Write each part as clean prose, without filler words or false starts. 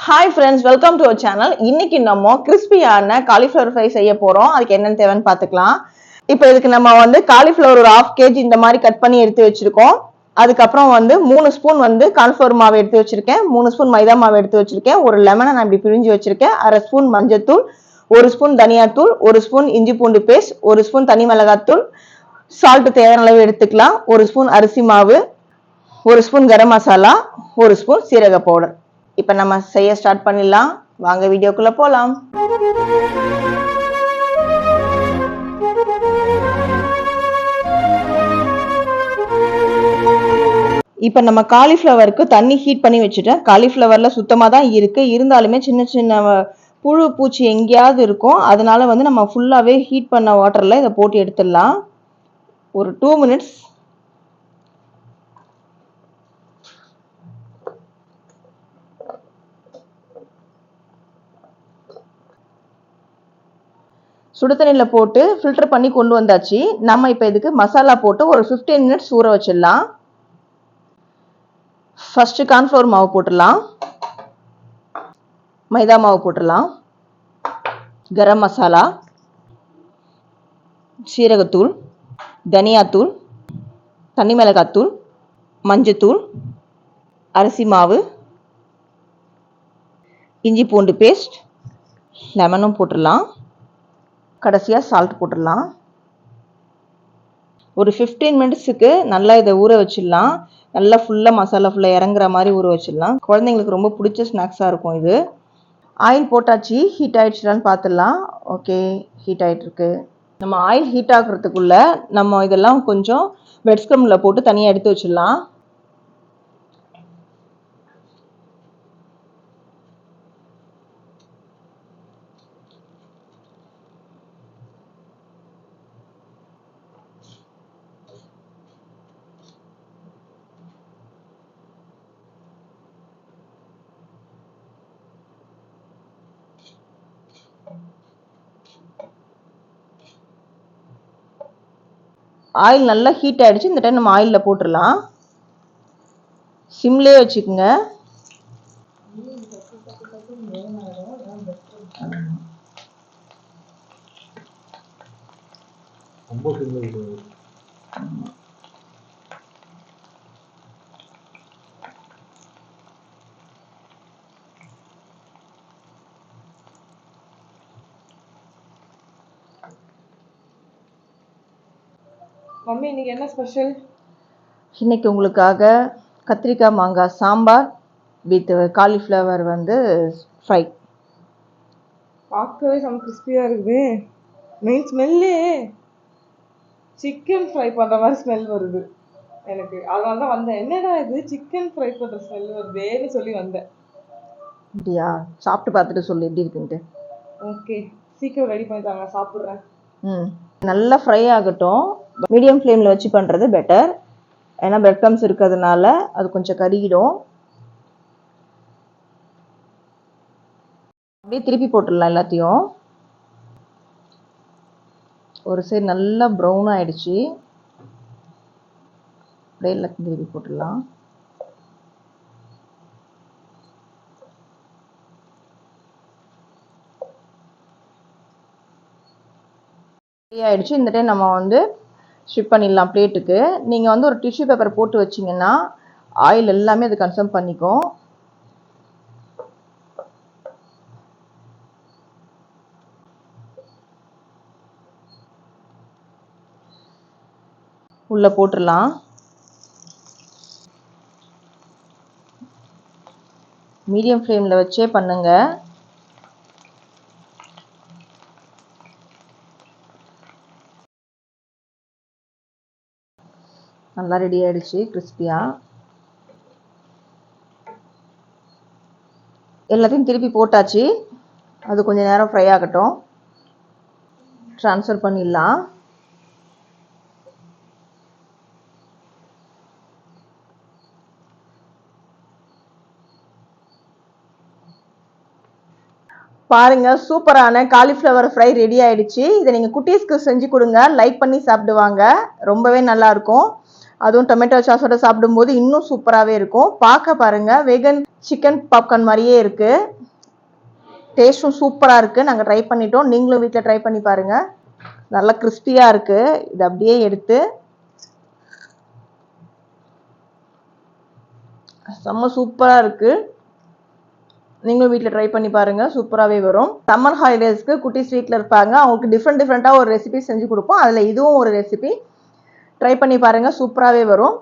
Hi friends, welcome to our channel. இன்னைக்கு நம்ம கிறிஸ்பியான காலிஃப்ளவர் ஃப்ரை செய்ய போறோம். அதுக்கு என்னென்ன தேவைன்னு பார்த்துக்கலாம். இப்போ இதுக்கு நம்ம காலிஃப்ளவர் ஒரு 1/2 kg இந்த மாதிரி கட் பண்ணி எடுத்து வச்சிருக்கோம். அதுக்கப்புறம் 3 ஸ்பூன் கார்ன்ஃப்ளவர் மாவு எடுத்து வச்சிருக்கேன், 3 ஸ்பூன் மைதா மாவு எடுத்து வச்சிருக்கேன், ஒரு லெமனை நான் இப்படி பிழிஞ்சு வச்சிருக்கேன், 1/2 ஸ்பூன் மஞ்சத்தூள், 1 ஸ்பூன் தனியாத்தூள், 1 ஸ்பூன் இஞ்சி பூண்டு பேஸ்ட், 1 ஸ்பூன் தனி மிளகாத்தூள், சால்ட் தேவையான அளவு எடுத்துக்கலாம், 1 ஸ்பூன் அரிசி மாவு, 1 ஸ்பூன் கரம் மசாலா, 1 ஸ்பூன் சீரக பவுடர். இப்போ நம்ம செய்ய ஸ்டார்ட் பண்ணிடலாம். வாங்க வீடியோக்குள்ள போலாம். இப்போ நம்ம காலிஃப்ளவருக்கு தண்ணி ஹீட் பண்ணி வச்சுட்டேன். காலிஃப்ளவர்ல சுத்தமாக தான் இருக்கு, இருந்தாலுமே சின்ன சின்ன புழு பூச்சி எங்கேயாவது இருக்கும். அதனால நம்ம ஃபுல்லாகவே ஹீட் பண்ண வாட்டரில் இதை போட்டு எடுத்துடலாம். ஒரு 2 minutes சுடு தண்ணியில் போட்டு ஃபில்டர் பண்ணி கொண்டு வந்தாச்சு. நம்ம இப்போ இதுக்கு மசாலா போட்டு ஒரு 15 minutes ஊற வச்சிடலாம். ஃபர்ஸ்ட் கார்ன்ஃப்ளவர் மாவு போட்டுடலாம், மைதா மாவு போட்டுடலாம், கரம் மசாலா, சீரகத்தூள், தனியாத்தூள், தனி மிளகாத்தூள், மஞ்சத்தூள், அரிசி மாவு, இஞ்சி பூண்டு பேஸ்ட், லெமனும் போட்டுடலாம், கடைசியாக சால்ட் போட்டுடலாம். ஒரு 15 minutesக்கு நல்லா இதை ஊற வச்சிடலாம். நல்லா ஃபுல்லாக மசாலா ஃபுல்லாக இறங்குற மாதிரி ஊற வச்சிடலாம். குழந்தைங்களுக்கு ரொம்ப பிடிச்ச ஸ்நாக்ஸாக இருக்கும் இது. ஆயில் போட்டாச்சு, ஹீட் ஆகிடுச்சுலான்னு பார்த்துடலாம். ஓகே, ஹீட் ஆகிட்டுருக்கு. நம்ம ஆயில் ஹீட் ஆகுறதுக்குள்ள நம்ம இதெல்லாம் கொஞ்சம் வெட் ஸ்க்ரம்மில் போட்டு தனியாக எடுத்து வச்சிடலாம். ஆயில் நல்லா ஹீட் ஆகிடுச்சு. இந்த டைம் நம்ம ஆயிலில் போட்டுடலாம். சிம்லேயே வச்சுக்கோங்க. மம்மி இன்னைக்கு என்ன ஸ்பெஷல்? இன்னைக்கு உங்களுக்காக கத்திரிக்காய் மாங்காய் சாம்பார் வித் காலிஃப்ளவர் ஃப்ரை. பார்க்கவே செம்ம கிறிஸ்பியாக இருக்குது. மெயின் ஸ்மெல்லே சிக்கன் ஃப்ரை பண்ணுற மாதிரி ஸ்மெல் வருது எனக்கு. அதனால தான் வந்தேன், என்னடா இது சிக்கன் ஃப்ரை பண்ணுற ஸ்மெல் வருதேன்னு சொல்லி வந்தேன். அப்படியா? சாப்பிட்டு பார்த்துட்டு சொல்லு எப்படி இருக்குன்ட்டு. ஓகே, சீக்கிரம் ரெடி பண்ணிட்டாங்க, சாப்பிட்றேன். நல்லா ஃப்ரை ஆகட்டும். மீடியம் ஃப்ளேமில் வச்சு பண்ணுறது பெட்டர், ஏன்னா பிரெட் க்ரம்ஸ் இருக்கிறதுனால அது கொஞ்சம் கருகிடும். அப்படியே திருப்பி போட்டுடலாம் எல்லாத்தையும். ஒரு சைடு நல்லா ப்ரௌன் ஆயிடுச்சு, அப்படியே எல்லாத்தையும் திருப்பி போட்டுடலாம். ஆயிடுச்சு. இந்த டைம் நம்ம ஷிஃப்ட் பண்ணிடலாம் பிளேட்டுக்கு. நீங்கள் ஒரு டிஷ்யூ பேப்பர் போட்டு வச்சிங்கன்னா ஆயில் எல்லாமே அது கன்சர்வ் பண்ணிக்கும். உள்ளே போட்டுடலாம். மீடியம் ஃப்ளேமில் வச்சே பண்ணுங்க. நல்லா ரெடி ஆயிடுச்சு கிறிஸ்பியாக. எல்லாத்தையும் திருப்பி போட்டாச்சு. அது கொஞ்சம் நேரம் ஃப்ரை ஆகட்டும். ட்ரான்ஸ்ஃபர் பண்ணிடலாம். பாருங்க, சூப்பரான காலிஃப்ளவர் ஃப்ரை ரெடி ஆயிடுச்சு. இதை நீங்கள் குட்டீஸ்க்கு செஞ்சு கொடுங்க, லைக் பண்ணி சாப்பிடுவாங்க. ரொம்பவே நல்லா இருக்கும். அதுவும் டொமேட்டோ சாஸோட சாப்பிடும்போது இன்னும் சூப்பராகவே இருக்கும். பார்க்க பாருங்க வேகன் சிக்கன் பாப்கார்ன் மாதிரியே இருக்கு. டேஸ்ட்டும் சூப்பராக இருக்கு. நாங்கள் ட்ரை பண்ணிட்டோம். நீங்களும் வீட்டில் ட்ரை பண்ணி பாருங்க. நல்லா கிறிஸ்பியாக இருக்கு. இது அப்படியே எடுத்து செம்ம சூப்பராக இருக்கு. நீங்களும் வீட்டில் ட்ரை பண்ணி பாருங்க. சூப்பராகவே வரும். சம்மர் ஹாலிடேஸ்க்கு குட்டீஸ் வீட்டில் இருப்பாங்க. அவங்களுக்கு டிஃப்ரெண்ட்டாக ஒரு ரெசிபி செஞ்சு கொடுப்போம். அதில் இதுவும் ஒரு ரெசிபி. ட்ரை பண்ணி பாருங்க. சூப்பராகவே வரும்.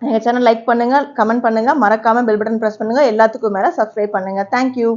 எங்கள் சேனல் லைக் பண்ணுங்க, கமெண்ட் பண்ணுங்க, மறக்காம பெல் பட்டன் ப்ரெஸ் பண்ணுங்க. எல்லாத்துக்கும் மேலே சப்ஸ்கிரைப் பண்ணுங்க. தேங்க்யூ.